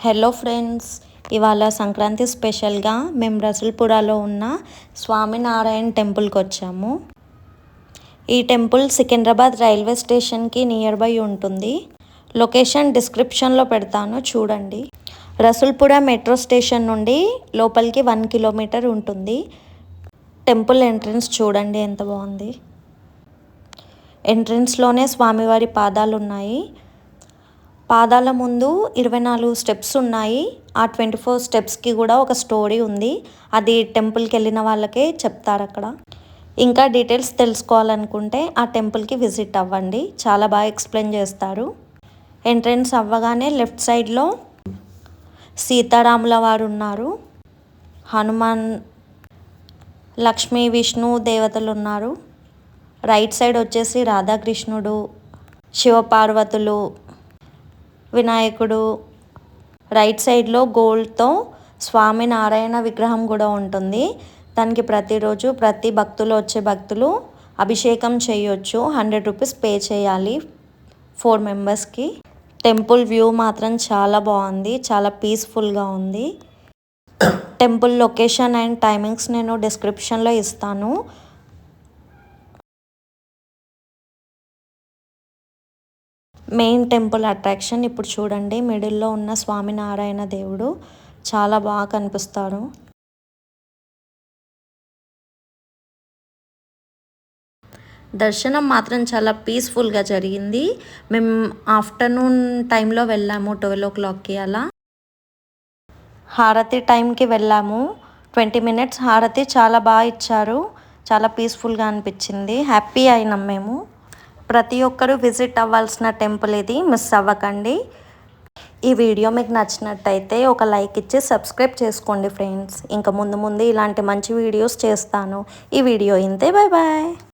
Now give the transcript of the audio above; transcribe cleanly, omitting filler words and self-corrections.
Hello friends, ఇవాళ సంక్రాంతి స్పెషల్గా మేము రసూల్పురాలో ఉన్న స్వామినారాయణ టెంపుల్కి వచ్చాము. ఈ టెంపుల్ సికింద్రాబాద్ రైల్వే స్టేషన్కి నియర్ బై ఉంటుంది. లొకేషన్ డిస్క్రిప్షన్లో పెడతాను, చూడండి. రసూల్పుర మెట్రో స్టేషన్ నుండి లోపలికి 1 కిలోమీటర్ ఉంటుంది. టెంపుల్ ఎంట్రన్స్ చూడండి ఎంత బాగుంది. ఎంట్రన్స్లోనే స్వామివారి పాదాలు ఉన్నాయి. పాదాల ముందు 24 స్టెప్స్ ఉన్నాయి. ఆ 24 స్టెప్స్కి కూడా ఒక స్టోరీ ఉంది. అది టెంపుల్కి వెళ్ళిన వాళ్ళకే చెప్తారు అక్కడ. ఇంకా డీటెయిల్స్ తెలుసుకోవాలనుకుంటే ఆ టెంపుల్కి విజిట్ అవ్వండి, చాలా బాగా ఎక్స్ప్లెయిన్ చేస్తారు. ఎంట్రన్స్ అవ్వగానే లెఫ్ట్ సైడ్లో సీతారాముల వారు ఉన్నారు. హనుమాన్, లక్ష్మీ, విష్ణు దేవతలు ఉన్నారు. రైట్ సైడ్ వచ్చేసి రాధాకృష్ణుడు, శివపార్వతులు, వినాయకుడు. రైట్ సైడ్లో గోల్డ్తో స్వామినారాయణ విగ్రహం కూడా ఉంటుంది. దానికి ప్రతిరోజు ప్రతి భక్తులు అభిషేకం చేయొచ్చు. 100 రూపీస్ పే చేయాలి 4 మెంబర్స్కి. టెంపుల్ వ్యూ మాత్రం చాలా బాగుంది, చాలా పీస్ఫుల్గా ఉంది. టెంపుల్ లొకేషన్ అండ్ టైమింగ్స్ నేను డిస్క్రిప్షన్లో ఇస్తాను. మెయిన్ టెంపుల్ అట్రాక్షన్ ఇప్పుడు చూడండి. మిడిల్లో ఉన్న స్వామినారాయణ దేవుడు చాలా బాగా కనిపిస్తారు. దర్శనం మాత్రం చాలా పీస్ఫుల్గా జరిగింది. మేము ఆఫ్టర్నూన్ టైంలో వెళ్ళాము, 12 o'clockకి అలా. హారతి టైంకి వెళ్ళాము. 20 minutes హారతి చాలా బాగా ఇచ్చారు. చాలా పీస్ఫుల్గా అనిపించింది. హ్యాపీ అయినాం మేము. ప్రతి ఒక్కరూ విజిట్ అవ్వాల్సిన టెంపుల్ ఇది, మిస్ అవ్వకండి. ఈ వీడియో మీకు నచ్చినట్టయితే ఒక లైక్ ఇచ్చి సబ్స్క్రైబ్ చేసుకోండి ఫ్రెండ్స్. ఇంకా ముందు ఇలాంటి మంచి వీడియోస్ చేస్తాను. ఈ వీడియో ఇంతే, బాయ్ బాయ్.